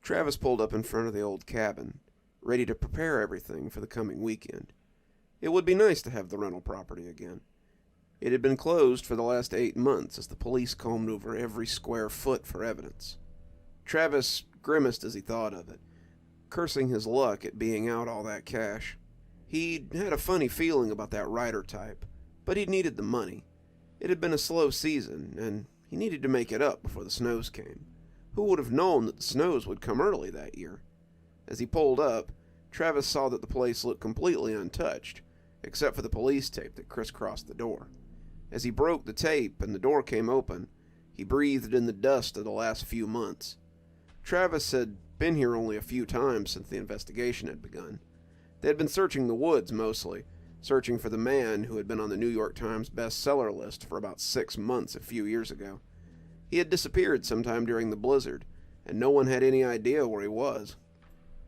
Travis pulled up in front of the old cabin, ready to prepare everything for the coming weekend. It would be nice to have the rental property again. It had been closed for the last 8 months as the police combed over every square foot for evidence. Travis grimaced as he thought of it, cursing his luck at being out all that cash. He'd had a funny feeling about that writer type, but he'd needed the money. It had been a slow season, and he needed to make it up before the snows came. Who would have known that the snows would come early that year? As he pulled up, Travis saw that the place looked completely untouched, except for the police tape that crisscrossed the door. As he broke the tape and the door came open, he breathed in the dust of the last few months. Travis had been here only a few times since the investigation had begun. They had been searching the woods mostly, searching for the man who had been on the New York Times bestseller list for about 6 months a few years ago. He had disappeared sometime during the blizzard, and no one had any idea where he was.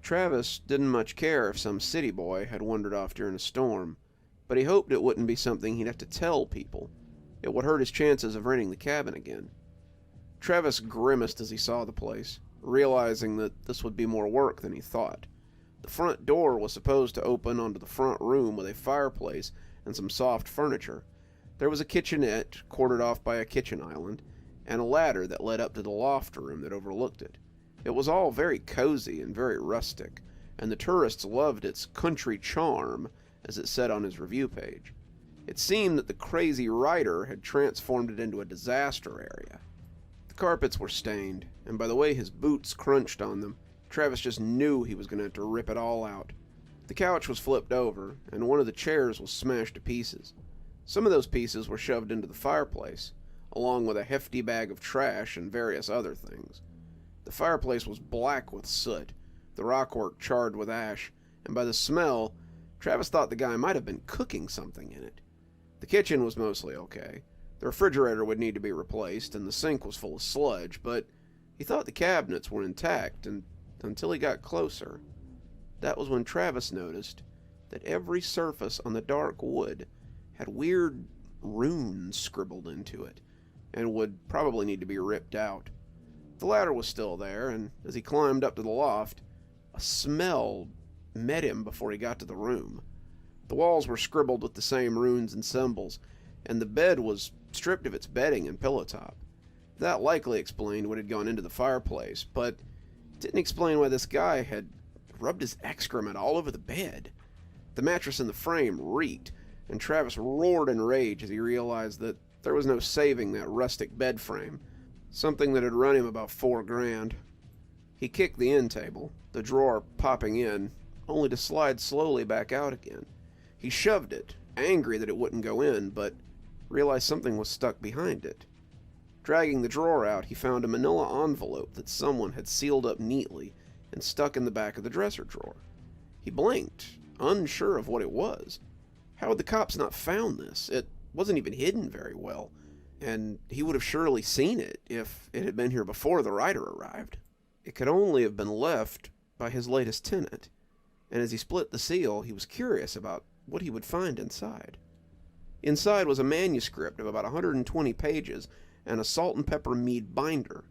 Travis didn't much care if some city boy had wandered off during a storm, but he hoped it wouldn't be something he'd have to tell people. It would hurt his chances of renting the cabin again. Travis grimaced as he saw the place, realizing that this would be more work than he thought. The front door was supposed to open onto the front room with a fireplace and some soft furniture. There was a kitchenette, quartered off by a kitchen island, and a ladder that led up to the loft room that overlooked it. It was all very cozy and very rustic, and the tourists loved its country charm, as it said on his review page. It seemed that the crazy writer had transformed it into a disaster area. The carpets were stained, and by the way his boots crunched on them, Travis just knew he was going to have to rip it all out. The couch was flipped over, and one of the chairs was smashed to pieces. Some of those pieces were shoved into the fireplace, along with a hefty bag of trash and various other things. The fireplace was black with soot, the rockwork charred with ash, and by the smell, Travis thought the guy might have been cooking something in it. The kitchen was mostly okay. The refrigerator would need to be replaced, and the sink was full of sludge, but he thought the cabinets were intact until he got closer. That was when Travis noticed that every surface on the dark wood had weird runes scribbled into it, and would probably need to be ripped out. The ladder was still there, and as he climbed up to the loft, a smell met him before he got to the room. The walls were scribbled with the same runes and symbols, and the bed was stripped of its bedding and pillow top. That likely explained what had gone into the fireplace, but it didn't explain why this guy had rubbed his excrement all over the bed. The mattress in the frame reeked, and Travis roared in rage as he realized that there was no saving that rustic bed frame, something that had run him about $4,000. He kicked the end table, the drawer popping in, only to slide slowly back out again. He shoved it, angry that it wouldn't go in, but realized something was stuck behind it. Dragging the drawer out, he found a manila envelope that someone had sealed up neatly and stuck in the back of the dresser drawer. He blinked, unsure of what it was. How had the cops not found this? It wasn't even hidden very well, and he would have surely seen it if it had been here before the writer arrived. It could only have been left by his latest tenant, and as he split the seal, he was curious about what he would find inside. Inside was a manuscript of about 120 pages and a salt and pepper mead binder.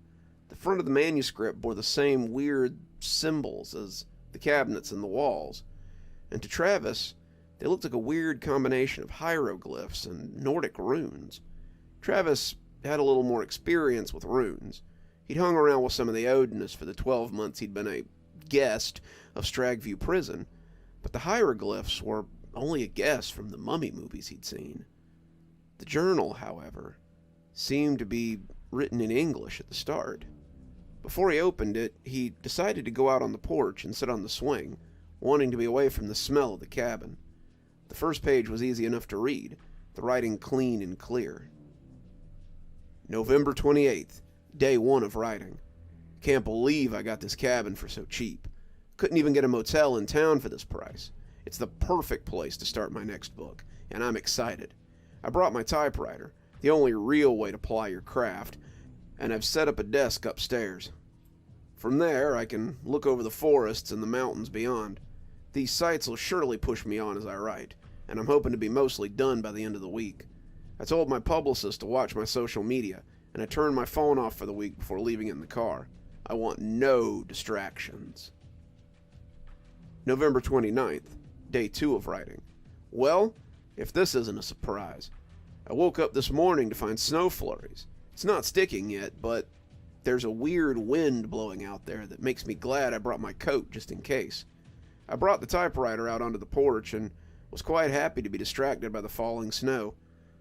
The front of the manuscript bore the same weird symbols as the cabinets and the walls, and to Travis, they looked like a weird combination of hieroglyphs and Nordic runes. Travis had a little more experience with runes. He'd hung around with some of the Odinists for the 12 months he'd been a guest of Stragview Prison, but the hieroglyphs were only a guess from the mummy movies he'd seen. The journal, however, seemed to be written in English at the start. Before he opened it, he decided to go out on the porch and sit on the swing, wanting to be away from the smell of the cabin. The first page was easy enough to read, the writing clean and clear. November 28th, day 1 of writing. Can't believe I got this cabin for so cheap. Couldn't even get a motel in town for this price. It's the perfect place to start my next book, and I'm excited. I brought my typewriter, the only real way to ply your craft, and I've set up a desk upstairs. From there, I can look over the forests and the mountains beyond. These sights will surely push me on as I write, and I'm hoping to be mostly done by the end of the week. I told my publicist to watch my social media, and I turned my phone off for the week before leaving it in the car. I want no distractions. November 29th, day 2 of writing. Well, if this isn't a surprise. I woke up this morning to find snow flurries. It's not sticking yet, but there's a weird wind blowing out there that makes me glad I brought my coat just in case. I brought the typewriter out onto the porch and was quite happy to be distracted by the falling snow.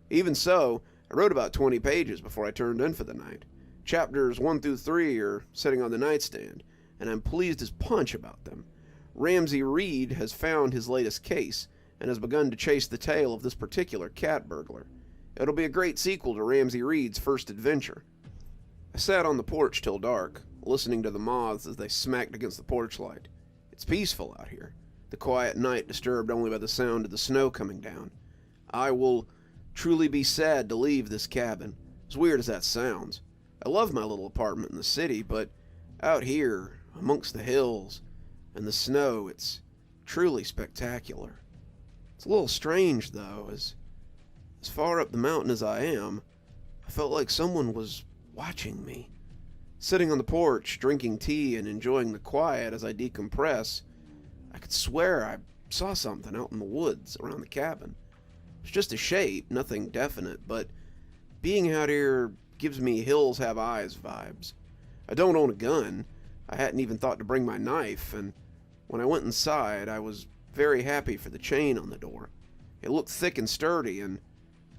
Even so, I wrote about 20 pages before I turned in for the night. Chapters 1 through 3 are sitting on the nightstand, and I'm pleased as punch about them. Ramsey Reed has found his latest case and has begun to chase the tail of this particular cat burglar. It'll be a great sequel to Ramsey Reed's first adventure. I sat on the porch till dark, listening to the moths as they smacked against the porch light. It's peaceful out here, the quiet night disturbed only by the sound of the snow coming down. I will truly be sad to leave this cabin, as weird as that sounds. I love my little apartment in the city, but out here, amongst the hills and the snow, it's truly spectacular. It's a little strange, though, as far up the mountain as I am, I felt like someone was watching me. Sitting on the porch, drinking tea and enjoying the quiet as I decompress, I could swear I saw something out in the woods around the cabin. It's just a shape, nothing definite, but being out here gives me hills have eyes vibes. I don't own a gun. I hadn't even thought to bring my knife, and when I went inside, I was very happy for the chain on the door. It looked thick and sturdy, and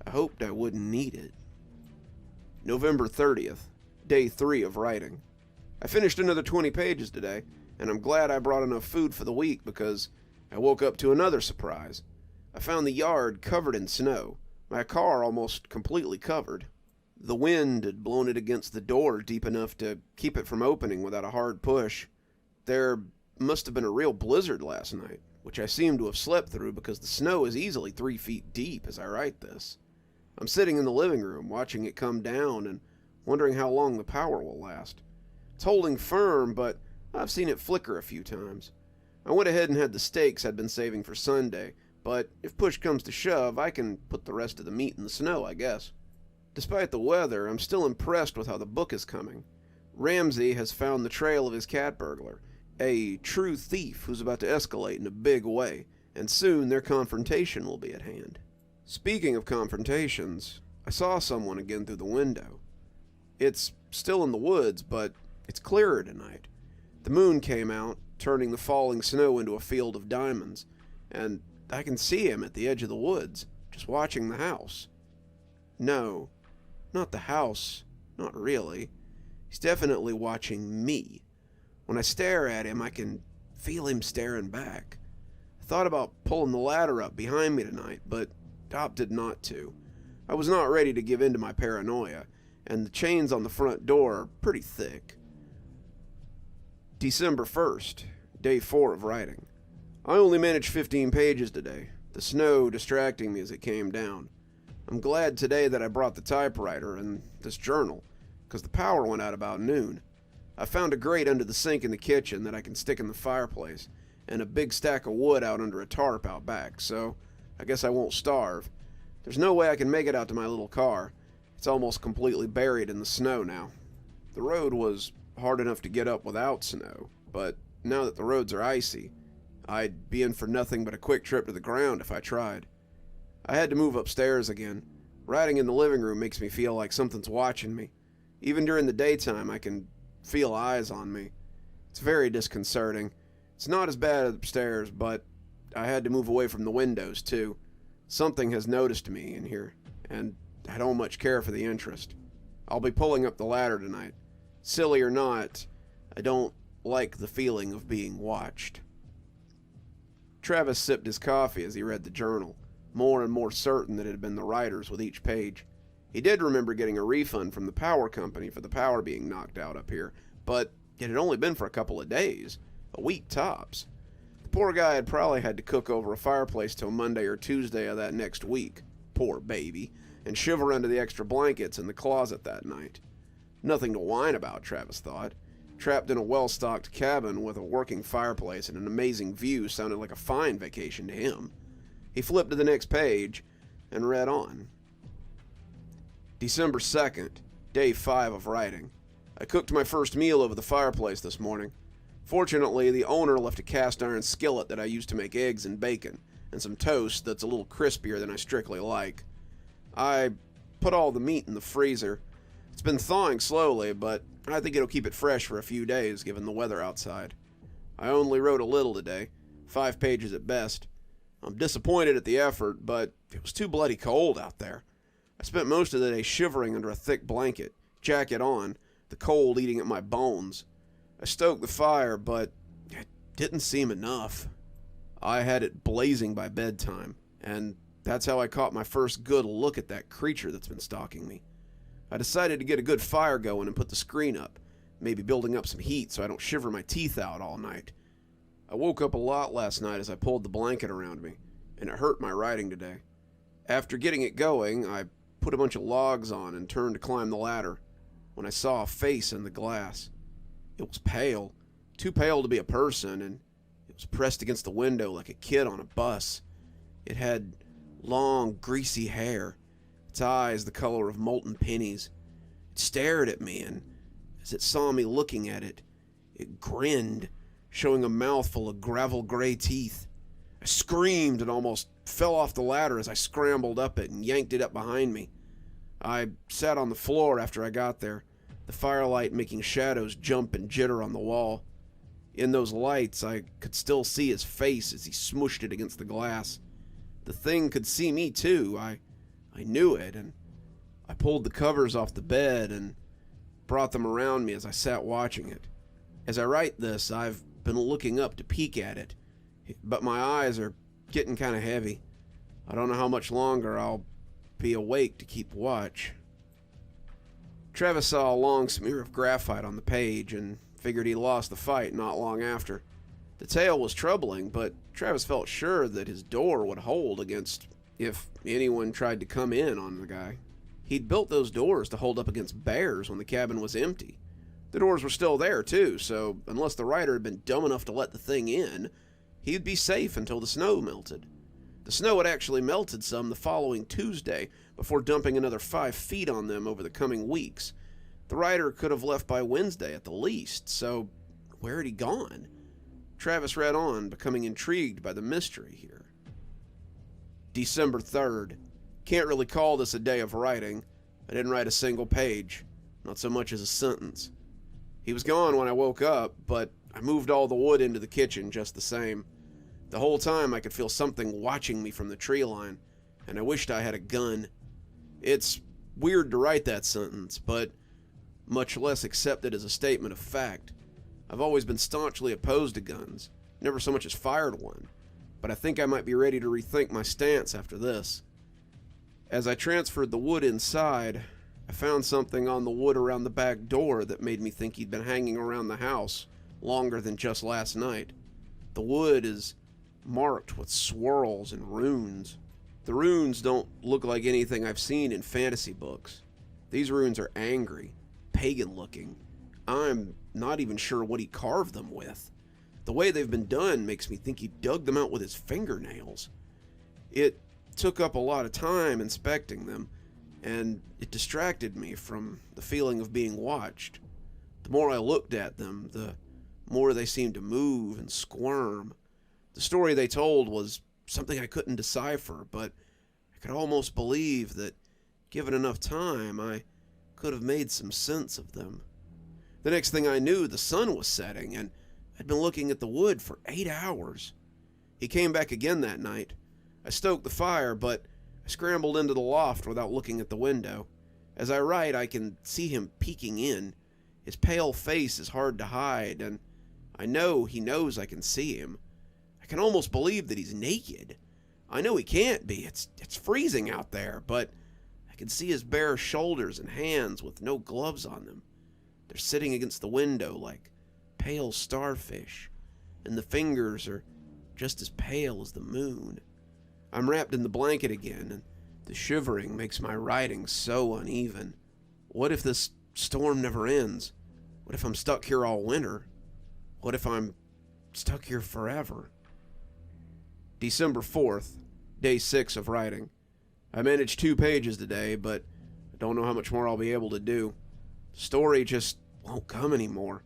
I hoped I wouldn't need it. November 30th, day 3 of writing. I finished another 20 pages today, and I'm glad I brought enough food for the week because I woke up to another surprise. I found the yard covered in snow, my car almost completely covered. The wind had blown it against the door deep enough to keep it from opening without a hard push. There must have been a real blizzard last night, which I seem to have slept through because the snow is easily 3 feet deep as I write this. I'm sitting in the living room watching it come down and wondering how long the power will last. It's holding firm, but I've seen it flicker a few times. I went ahead and had the steaks I'd been saving for Sunday, but if push comes to shove, I can put the rest of the meat in the snow, I guess. Despite the weather, I'm still impressed with how the book is coming. Ramsey has found the trail of his cat burglar, a true thief who's about to escalate in a big way, and soon their confrontation will be at hand. Speaking of confrontations, I saw someone again through the window. It's still in the woods, but it's clearer tonight. The moon came out, turning the falling snow into a field of diamonds, and I can see him at the edge of the woods, just watching the house. No, not the house, not really. He's definitely watching me. When I stare at him, I can feel him staring back. I thought about pulling the ladder up behind me tonight, but opted not to. I was not ready to give in to my paranoia, and the chains on the front door are pretty thick. December 1st, day 4 of writing. I only managed 15 pages today, the snow distracting me as it came down. I'm glad today that I brought the typewriter and this journal, because the power went out about noon. I found a grate under the sink in the kitchen that I can stick in the fireplace, and a big stack of wood out under a tarp out back, so I guess I won't starve. There's no way I can make it out to my little car. It's almost completely buried in the snow now. The road was hard enough to get up without snow, but now that the roads are icy, I'd be in for nothing but a quick trip to the ground if I tried. I had to move upstairs again. Writing in the living room makes me feel like something's watching me. Even during the daytime, I can feel eyes on me. It's very disconcerting. It's not as bad upstairs, but I had to move away from the windows, too. Something has noticed me in here, and I don't much care for the interest. I'll be pulling up the ladder tonight. Silly or not, I don't like the feeling of being watched. Travis sipped his coffee as he read the journal, more and more certain that it had been the writer's with each page. He did remember getting a refund from the power company for the power being knocked out up here, but it had only been for a couple of days, a week tops. The poor guy had probably had to cook over a fireplace till Monday or Tuesday of that next week, poor baby, and shiver under the extra blankets in the closet that night. Nothing to whine about, Travis thought. Trapped in a well-stocked cabin with a working fireplace and an amazing view sounded like a fine vacation to him. He flipped to the next page and read on. December 2nd, day 5 of writing. I cooked my first meal over the fireplace this morning. Fortunately, the owner left a cast iron skillet that I use to make eggs and bacon, and some toast that's a little crispier than I strictly like. I put all the meat in the freezer. It's been thawing slowly, but I think it'll keep it fresh for a few days given the weather outside. I only wrote a little today, 5 pages at best. I'm disappointed at the effort, but it was too bloody cold out there. I spent most of the day shivering under a thick blanket, jacket on, the cold eating at my bones. I stoked the fire, but it didn't seem enough. I had it blazing by bedtime, and that's how I caught my first good look at that creature that's been stalking me. I decided to get a good fire going and put the screen up, maybe building up some heat so I don't shiver my teeth out all night. I woke up a lot last night as I pulled the blanket around me, and it hurt my writing today. After getting it going, I put a bunch of logs on and turned to climb the ladder when I saw a face in the glass. It was pale, too pale to be a person, and it was pressed against the window like a kid on a bus. It had long, greasy hair, its eyes the color of molten pennies. It stared at me, and as it saw me looking at it, it grinned, showing a mouthful of gravel-gray teeth. I screamed and almost fell off the ladder as I scrambled up it and yanked it up behind me. I sat on the floor after I got there, the firelight making shadows jump and jitter on the wall. In those lights, I could still see his face as he smooshed it against the glass. The thing could see me too. I knew it, and I pulled the covers off the bed and brought them around me as I sat watching it. As I write this, I've been looking up to peek at it, but my eyes are getting kind of heavy. I don't know how much longer I'll be awake to keep watch. Travis saw a long smear of graphite on the page and figured he lost the fight not long after. The tale was troubling, but Travis felt sure that his door would hold against if anyone tried to come in on the guy. He'd built those doors to hold up against bears when the cabin was empty. The doors were still there, too, so unless the writer had been dumb enough to let the thing in, he'd be safe until the snow melted. The snow had actually melted some the following Tuesday, before dumping another 5 feet on them over the coming weeks. The writer could have left by Wednesday at the least, so where had he gone? Travis read on, becoming intrigued by the mystery here. December 3rd. Can't really call this a day of writing. I didn't write a single page, not so much as a sentence. He was gone when I woke up, but I moved all the wood into the kitchen just the same. The whole time I could feel something watching me from the tree line, and I wished I had a gun. It's weird to write that sentence, but much less accept it as a statement of fact. I've always been staunchly opposed to guns, never so much as fired one, but I think I might be ready to rethink my stance after this. As I transferred the wood inside, I found something on the wood around the back door that made me think he'd been hanging around the house longer than just last night. The wood is marked with swirls and runes. The runes don't look like anything I've seen in fantasy books. These runes are angry, pagan-looking. I'm not even sure what he carved them with. The way they've been done makes me think he dug them out with his fingernails. It took up a lot of time inspecting them, and it distracted me from the feeling of being watched. The more I looked at them, the more they seemed to move and squirm. The story they told was something I couldn't decipher, but I could almost believe that, given enough time, I could have made some sense of them. The next thing I knew, the sun was setting, and I'd been looking at the wood for 8 hours. He came back again that night. I stoked the fire, but I scrambled into the loft without looking at the window. As I write, I can see him peeking in. His pale face is hard to hide, and I know he knows I can see him. I can almost believe that he's naked. I know he can't be. It's freezing out there, but I can see his bare shoulders and hands with no gloves on them. They're sitting against the window like pale starfish, and the fingers are just as pale as the moon. I'm wrapped in the blanket again, and the shivering makes my writing so uneven. What if this storm never ends? What if I'm stuck here all winter? What if I'm stuck here forever? December 4th, day 6 of writing. I managed 2 pages today, but I don't know how much more I'll be able to do. The story just won't come anymore.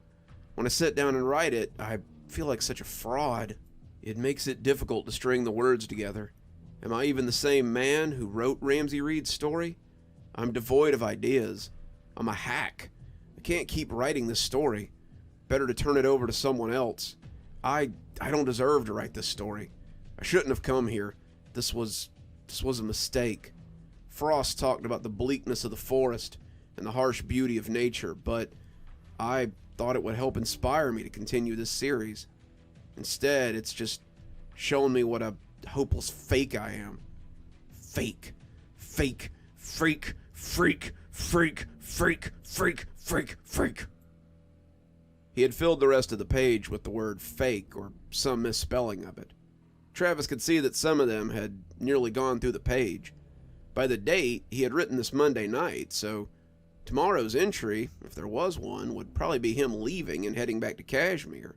When I sit down and write it, I feel like such a fraud. It makes it difficult to string the words together. Am I even the same man who wrote Ramsey Reed's story? I'm devoid of ideas. I'm a hack. I can't keep writing this story. Better to turn it over to someone else. I don't deserve to write this story. I shouldn't have come here. This was a mistake. Frost talked about the bleakness of the forest and the harsh beauty of nature, but I thought it would help inspire me to continue this series. Instead, it's just shown me what a hopeless fake I am. Fake. Fake. Freak. Freak. Freak. Freak. Freak. Freak. Freak. He had filled the rest of the page with the word fake or some misspelling of it. Travis could see that some of them had nearly gone through the page. By the date, he had written this Monday night, so tomorrow's entry, if there was one, would probably be him leaving and heading back to Kashmir.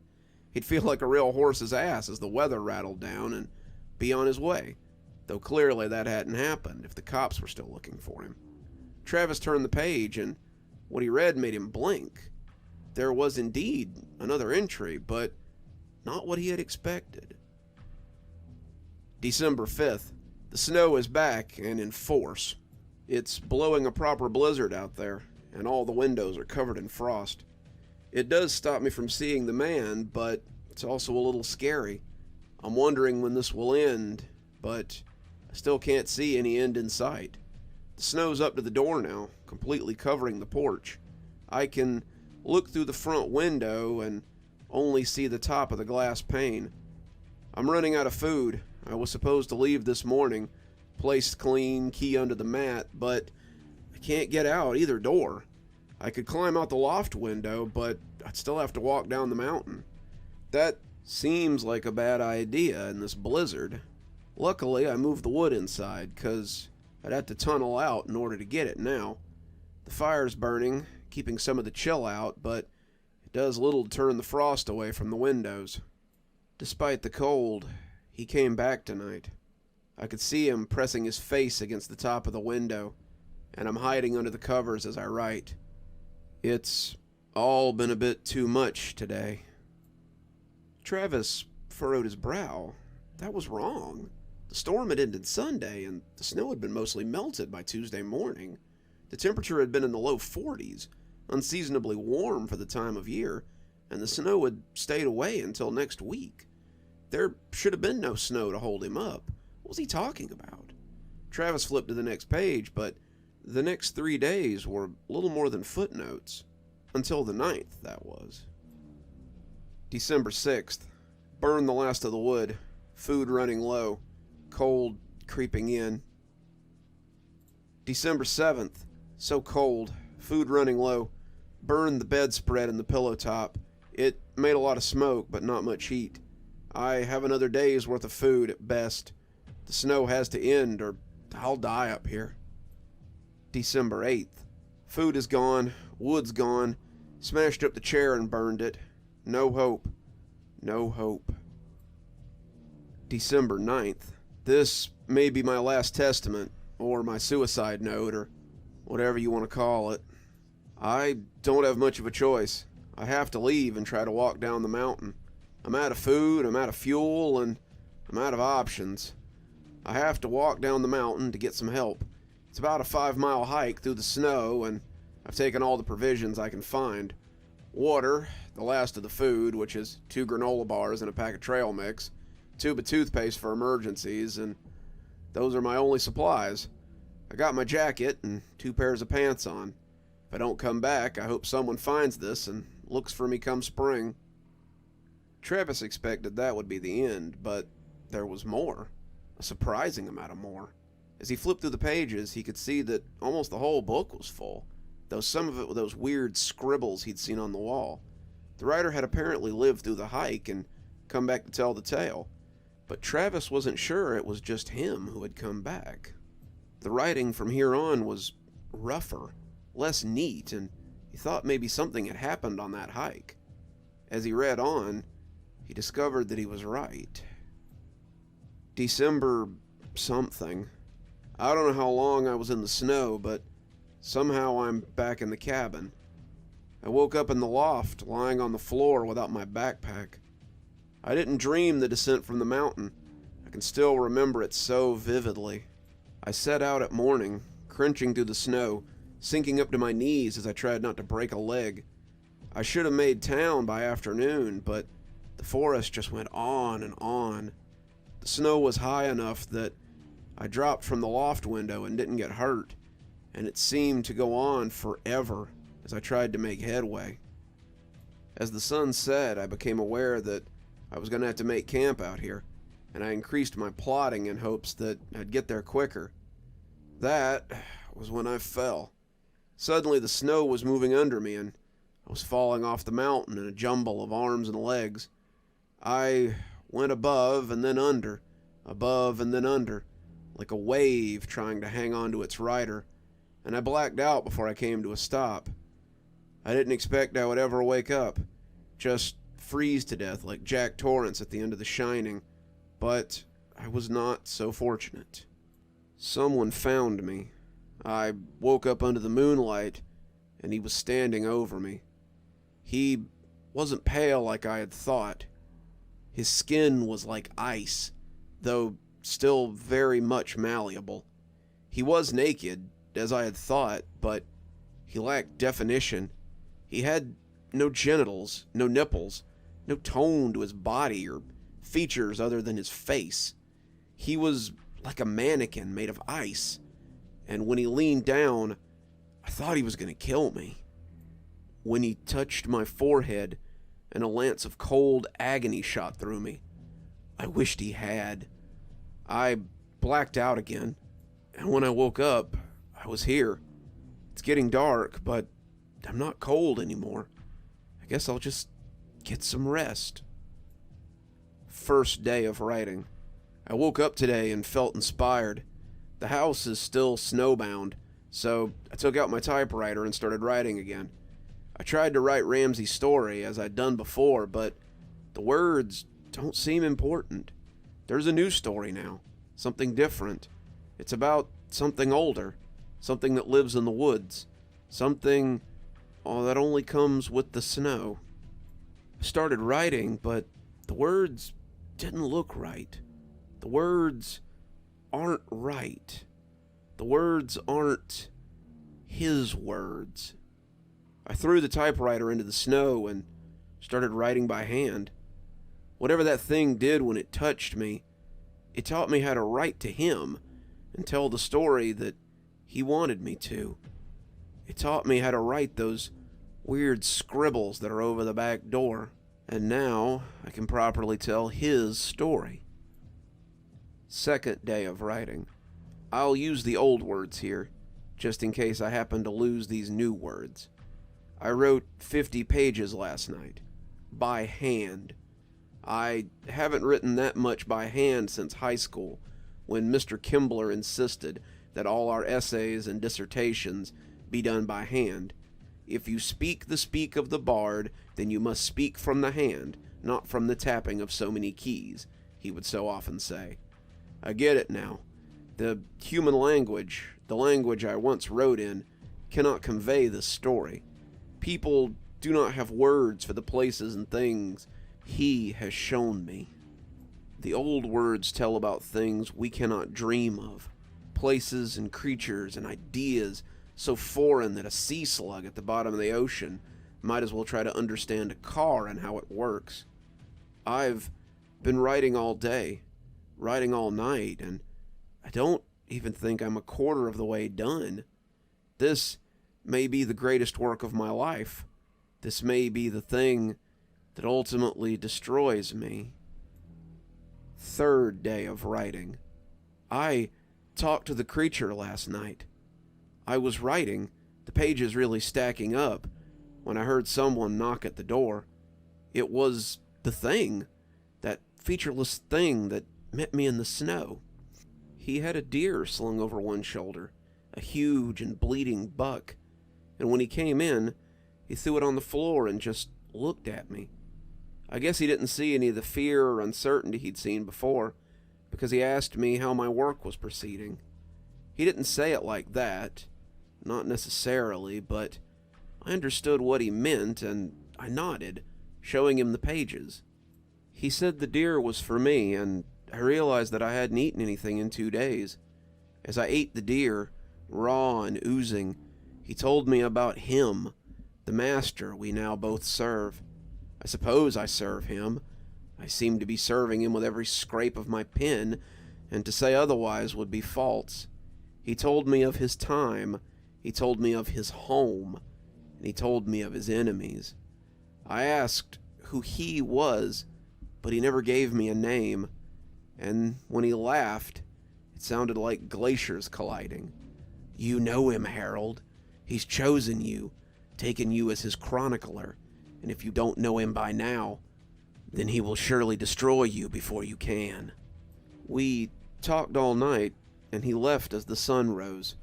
He'd feel like a real horse's ass as the weather rattled down and be on his way, though clearly that hadn't happened if the cops were still looking for him. Travis turned the page, and what he read made him blink. There was indeed another entry, but not what he had expected. December 5th. The snow is back and in force. It's blowing a proper blizzard out there, and all the windows are covered in frost. It does stop me from seeing the man, but it's also a little scary. I'm wondering when this will end, but I still can't see any end in sight. The snow's up to the door now, completely covering the porch. I can look through the front window and only see the top of the glass pane. I'm running out of food. I was supposed to leave this morning, placed clean, key under the mat, but I can't get out either door. I could climb out the loft window, but I'd still have to walk down the mountain. That seems like a bad idea in this blizzard. Luckily, I moved the wood inside, 'cause I'd have to tunnel out in order to get it now. The fire's burning, keeping some of the chill out, but it does little to turn the frost away from the windows. Despite the cold, he came back tonight. I could see him pressing his face against the top of the window, and I'm hiding under the covers as I write. It's all been a bit too much today. Travis furrowed his brow. That was wrong. The storm had ended Sunday, and the snow had been mostly melted by Tuesday morning. The temperature had been in the low 40s, unseasonably warm for the time of year, and the snow had stayed away until next week. There should have been no snow to hold him up. What was he talking about? Travis flipped to the next page, but the next 3 days were little more than footnotes. Until the 9th, that was. December 6th. Burned the last of the wood. Food running low. Cold creeping in. December 7th. So cold. Food running low. Burned the bedspread and the pillow top. It made a lot of smoke, but not much heat. I have another day's worth of food at best. The snow has to end, or I'll die up here. December 8th. Food is gone. Wood's gone. Smashed up the chair and burned it. No hope. No hope. December 9th. This may be my last testament, or my suicide note, or whatever you want to call it. I don't have much of a choice. I have to leave and try to walk down the mountain. I'm out of food, I'm out of fuel, and I'm out of options. I have to walk down the mountain to get some help. It's about a 5-mile hike through the snow, and I've taken all the provisions I can find. Water, the last of the food, which is 2 granola bars and a pack of trail mix, tube of toothpaste for emergencies, and those are my only supplies. I got my jacket and 2 pairs of pants on. If I don't come back, I hope someone finds this and looks for me come spring. Travis expected that would be the end, but there was more. A surprising amount of more. As he flipped through the pages, he could see that almost the whole book was full, though some of it were those weird scribbles he'd seen on the wall. The writer had apparently lived through the hike and come back to tell the tale, but Travis wasn't sure it was just him who had come back. The writing from here on was rougher, less neat, and he thought maybe something had happened on that hike. As he read on, he discovered that he was right. December something. I don't know how long I was in the snow, but somehow I'm back in the cabin. I woke up in the loft, lying on the floor without my backpack. I didn't dream the descent from the mountain. I can still remember it so vividly. I set out at morning, crunching through the snow, sinking up to my knees as I tried not to break a leg. I should have made town by afternoon, but the forest just went on and on. The snow was high enough that I dropped from the loft window and didn't get hurt, and it seemed to go on forever as I tried to make headway. As the sun set, I became aware that I was going to have to make camp out here, and I increased my plotting in hopes that I'd get there quicker. That was when I fell. Suddenly the snow was moving under me, and I was falling off the mountain in a jumble of arms and legs. I went above and then under, like a wave trying to hang on to its rider, and I blacked out before I came to a stop. I didn't expect I would ever wake up, just freeze to death like Jack Torrance at the end of The Shining, but I was not so fortunate. Someone found me. I woke up under the moonlight, and he was standing over me. He wasn't pale like I had thought. His skin was like ice, though still very much malleable. He was naked, as I had thought, but he lacked definition. He had no genitals, no nipples, no tone to his body or features other than his face. He was like a mannequin made of ice, and when he leaned down, I thought he was going to kill me. When he touched my forehead, and a lance of cold agony shot through me. I wished he had. I blacked out again, and when I woke up, I was here. It's getting dark, but I'm not cold anymore. I guess I'll just get some rest. First day of writing. I woke up today and felt inspired. The house is still snowbound, so I took out my typewriter and started writing again. I tried to write Ramsey's story as I'd done before, but the words don't seem important. There's a new story now, something different. It's about something older, something that lives in the woods, something that only comes with the snow. I started writing, but the words didn't look right. The words aren't right. The words aren't his words. I threw the typewriter into the snow and started writing by hand. Whatever that thing did when it touched me, it taught me how to write to him and tell the story that he wanted me to. It taught me how to write those weird scribbles that are over the back door, and now I can properly tell his story. Second day of writing. I'll use the old words here, just in case I happen to lose these new words. I wrote 50 pages last night, by hand. I haven't written that much by hand since high school, when Mr. Kimbler insisted that all our essays and dissertations be done by hand. If you speak the speak of the bard, then you must speak from the hand, not from the tapping of so many keys, he would so often say. I get it now. The human language, the language I once wrote in, cannot convey this story. People do not have words for the places and things he has shown me. The old words tell about things we cannot dream of, places and creatures and ideas so foreign that a sea slug at the bottom of the ocean might as well try to understand a car and how it works. I've been writing all day, writing all night, and I don't even think I'm a quarter of the way done. This may be the greatest work of my life. This may be the thing that ultimately destroys me. Third day of writing. I talked to the creature last night. I was writing, the pages really stacking up, when I heard someone knock at the door. It was the thing, that featureless thing that met me in the snow. He had a deer slung over one shoulder, a huge and bleeding buck, and when he came in, he threw it on the floor and just looked at me. I guess he didn't see any of the fear or uncertainty he'd seen before, because he asked me how my work was proceeding. He didn't say it like that, not necessarily, but I understood what he meant, and I nodded, showing him the pages. He said the deer was for me, and I realized that I hadn't eaten anything in 2 days. As I ate the deer, raw and oozing, he told me about him, the master we now both serve. I suppose I serve him. I seem to be serving him with every scrape of my pen, and to say otherwise would be false. He told me of his time, he told me of his home, and he told me of his enemies. I asked who he was, but he never gave me a name, and when he laughed, it sounded like glaciers colliding. You know him, Harold. He's chosen you, taken you as his chronicler, and if you don't know him by now, then he will surely destroy you before you can. We talked all night, and he left as the sun rose.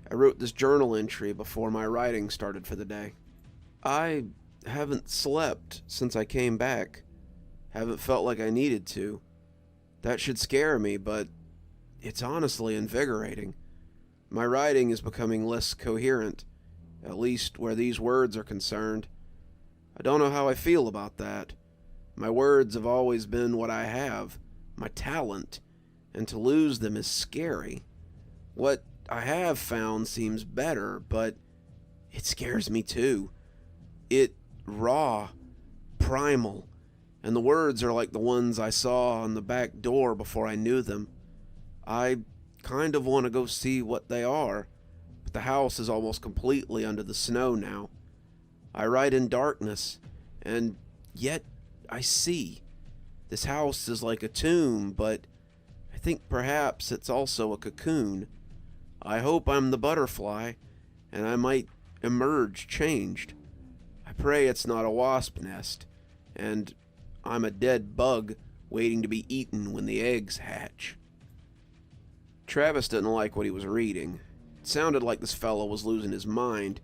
I wrote this journal entry before my writing started for the day. I haven't slept since I came back. Haven't felt like I needed to. That should scare me, but it's honestly invigorating. My writing is becoming less coherent, at least where these words are concerned. I don't know how I feel about that. My words have always been what I have, my talent, and to lose them is scary. What I have found seems better, but it scares me too. It raw, primal, and the words are like the ones I saw on the back door before I knew them. I kind of want to go see what they are, but the house is almost completely under the snow now. I write in darkness, and yet I see. This house is like a tomb, but I think perhaps it's also a cocoon. I hope I'm the butterfly, and I might emerge changed. I pray it's not a wasp nest, and I'm a dead bug waiting to be eaten when the eggs hatch. Travis didn't like what he was reading. It sounded like this fellow was losing his mind.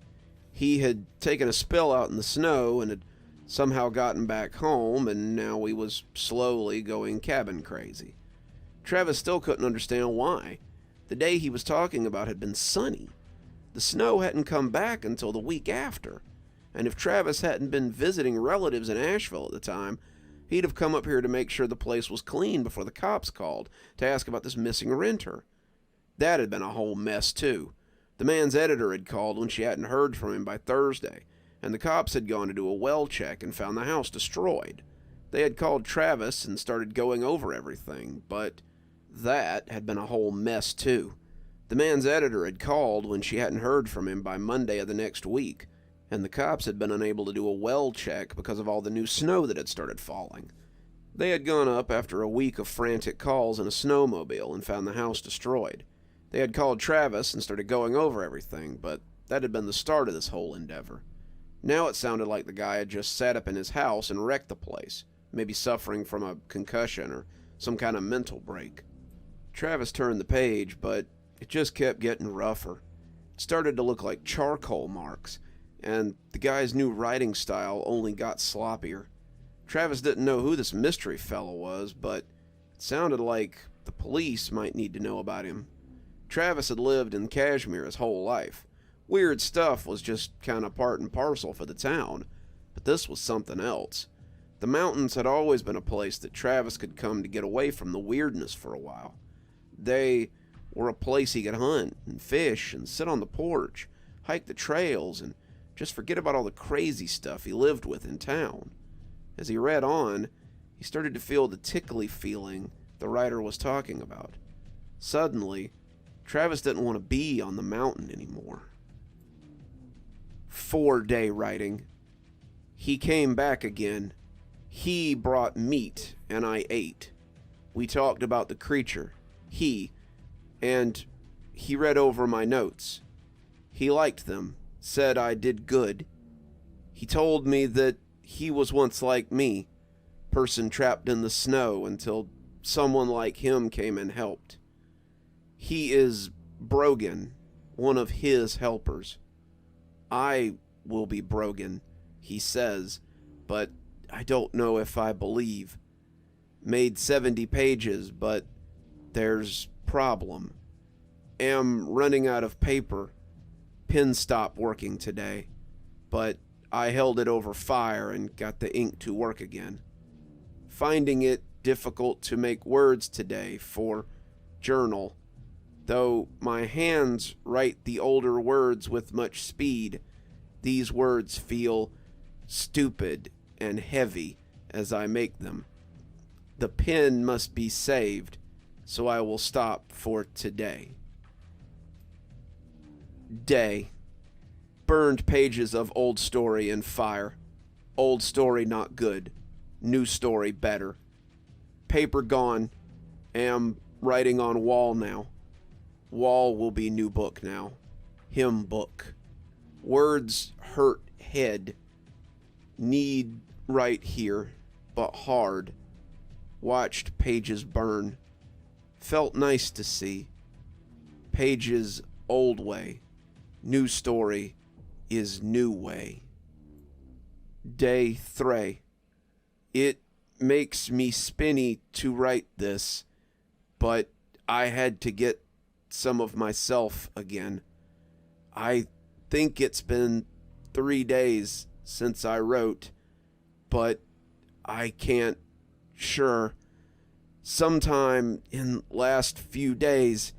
He had taken a spill out in the snow and had somehow gotten back home, and now he was slowly going cabin crazy. Travis still couldn't understand why. The day he was talking about had been sunny. The snow hadn't come back until the week after, and if Travis hadn't been visiting relatives in Asheville at the time, he'd have come up here to make sure the place was clean before the cops called to ask about this missing renter. That had been a whole mess, too. The man's editor had called when she hadn't heard from him by Thursday, and the cops had gone to do a well check and found the house destroyed. They had called Travis and started going over everything, but that had been a whole mess, too. The man's editor had called when she hadn't heard from him by Monday of the next week, and the cops had been unable to do a well check because of all the new snow that had started falling. They had gone up after a week of frantic calls in a snowmobile and found the house destroyed. They had called Travis and started going over everything, but that had been the start of this whole endeavor. Now it sounded like the guy had just sat up in his house and wrecked the place, maybe suffering from a concussion or some kind of mental break. Travis turned the page, but it just kept getting rougher. It started to look like charcoal marks, and the guy's new writing style only got sloppier. Travis didn't know who this mystery fellow was, but it sounded like the police might need to know about him. Travis had lived in Kashmir his whole life. Weird stuff was just kind of part and parcel for the town, but this was something else. The mountains had always been a place that Travis could come to get away from the weirdness for a while. They were a place he could hunt and fish and sit on the porch, hike the trails, and just forget about all the crazy stuff he lived with in town. As he read on, he started to feel the tickly feeling the writer was talking about. Suddenly, Travis didn't want to be on the mountain anymore. 4-day writing. He came back again. He brought meat, and I ate. We talked about the creature. And he read over my notes. He liked them, said I did good. He told me that he was once like me, person trapped in the snow until someone like him came and helped. He is Brogan, one of his helpers. I will be Brogan, he says, but I don't know if I believe. Made 70 pages, but there's problem. Am running out of paper. Pen stopped working today. but I held it over fire and got the ink to work again. Finding it difficult to make words today for journal, though my hands write the older words with much speed. These words feel stupid and heavy as I make them. The pen must be saved, so I will stop for today. Day. Burned pages of old story in fire. Old story not good. New story better. Paper gone. Am writing on wall now. Wall will be new book now. Hymn book. Words hurt head. Need right here, but hard. Watched pages burn. Felt nice to see. Pages old way. New story is new way. Day 3. It makes me spinny to write this, but I had to get some of myself again. I think it's been 3 days since I wrote, but I can't sure. Sometime in last few days,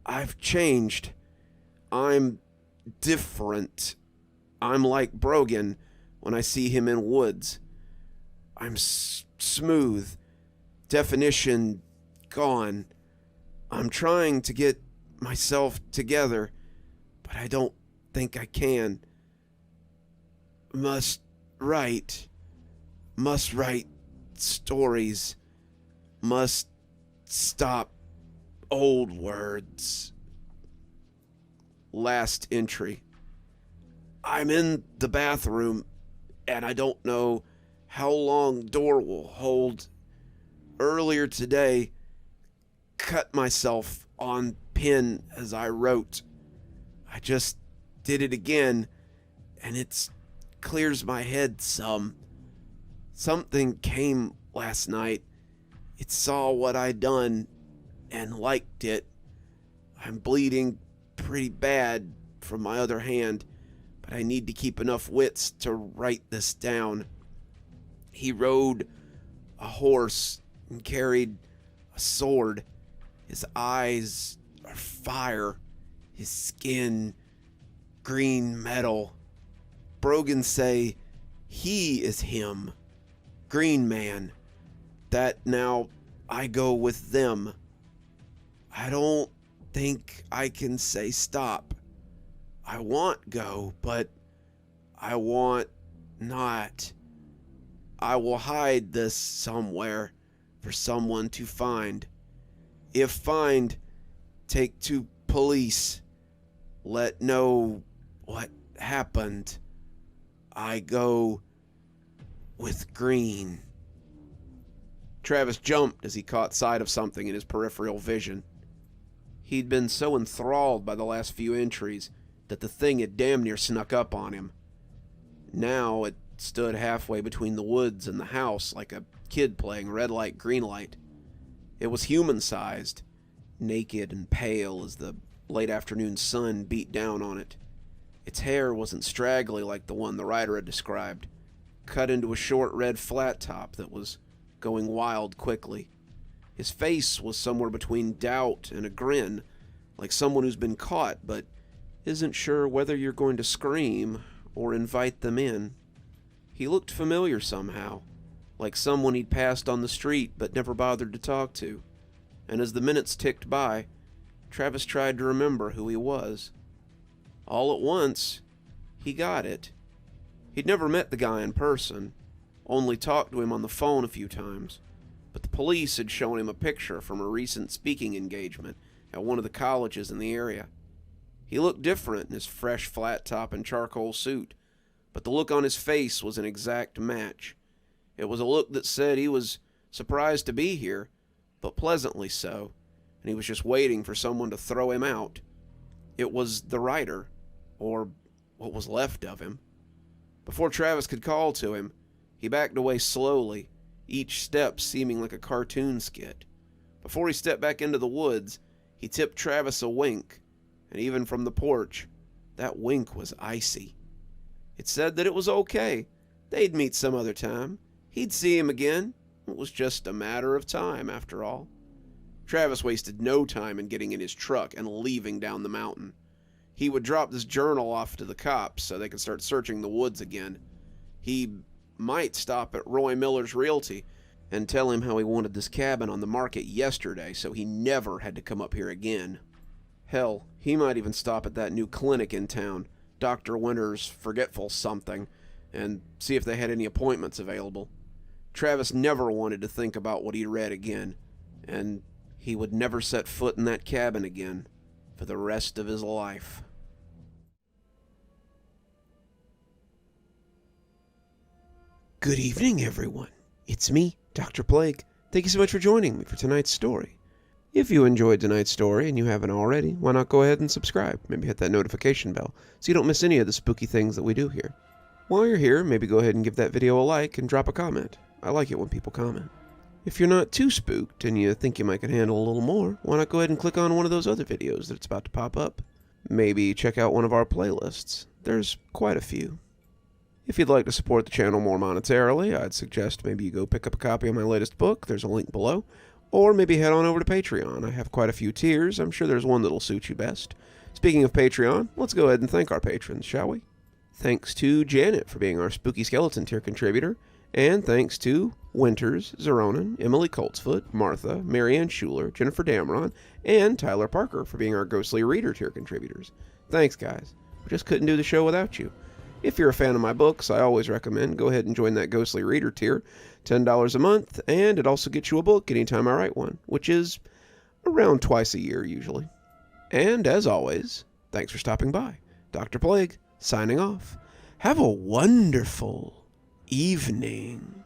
I've changed. I'm different. I'm like Brogan when I see him in woods. I'm smooth. Definition gone. I'm trying to get myself together, but I don't think I can. Must write stories. Must stop old words. Last entry. I'm in the bathroom, and I don't know how long door will hold. Earlier today, cut myself on pen as I wrote. I just did it again, and it clears my head some. Something came last night. It saw what I done and liked it. I'm bleeding pretty bad from my other hand, but I need to keep enough wits to write this down. He rode a horse and carried a sword. His eyes are fire, his skin green metal. Brogan say he is him, Green Man. That now I go with them. I don't think I can say stop. I want go, but I want not. I will hide this somewhere for someone to find. If find, take to police. Let know what happened. I go with Green. Travis jumped as he caught sight of something in his peripheral vision. He'd been so enthralled by the last few entries that the thing had damn near snuck up on him. Now it stood halfway between the woods and the house like a kid playing red light, green light. It was human-sized, naked and pale as the late afternoon sun beat down on it. Its hair wasn't straggly like the one the writer had described, cut into a short red flat top that was going wild quickly. His face was somewhere between doubt and a grin, like someone who's been caught but isn't sure whether you're going to scream or invite them in. He looked familiar somehow, like someone he'd passed on the street but never bothered to talk to. And as the minutes ticked by, Travis tried to remember who he was. All at once, he got it. He'd never met the guy in person, only talked to him on the phone a few times, but the police had shown him a picture from a recent speaking engagement at one of the colleges in the area. He looked different in his fresh flat top and charcoal suit, but the look on his face was an exact match. It was a look that said he was surprised to be here, but pleasantly so, and he was just waiting for someone to throw him out. It was the writer, or what was left of him. Before Travis could call to him, he backed away slowly, each step seeming like a cartoon skit. Before he stepped back into the woods, he tipped Travis a wink, and even from the porch, that wink was icy. It said that it was okay. They'd meet some other time. He'd see him again. It was just a matter of time, after all. Travis wasted no time in getting in his truck and leaving down the mountain. He would drop this journal off to the cops so they could start searching the woods again. He might stop at Roy Miller's Realty and tell him how he wanted this cabin on the market yesterday so he never had to come up here again. Hell, he might even stop at that new clinic in town, Dr. Winter's Forgetful Something, and see if they had any appointments available. Travis never wanted to think about what he read again, and he would never set foot in that cabin again for the rest of his life. Good evening, everyone. It's me, Dr. Plague. Thank you so much for joining me for tonight's story. If you enjoyed tonight's story and you haven't already, why not go ahead and subscribe? Maybe hit that notification bell so you don't miss any of the spooky things that we do here. While you're here, maybe go ahead and give that video a like and drop a comment. I like it when people comment. If you're not too spooked and you think you might can handle a little more, why not go ahead and click on one of those other videos that's about to pop up? Maybe check out one of our playlists. There's quite a few. If you'd like to support the channel more monetarily, I'd suggest maybe you go pick up a copy of my latest book. There's a link below. Or maybe head on over to Patreon. I have quite a few tiers. I'm sure there's one that'll suit you best. Speaking of Patreon, let's go ahead and thank our patrons, shall we? Thanks to Janet for being our Spooky Skeleton tier contributor. And thanks to Winters, Xaronan, Emily Coltsfoot, Martha, Marianne Schuler, Jennifer Damron, and Tyler Parker for being our Ghostly Reader tier contributors. Thanks, guys. We just couldn't do the show without you. If you're a fan of my books, I always recommend go ahead and join that Ghostly Reader tier. $10 a month, and it also gets you a book anytime I write one, which is around twice a year usually. And as always, thanks for stopping by. Dr. Plague, signing off. Have a wonderful evening.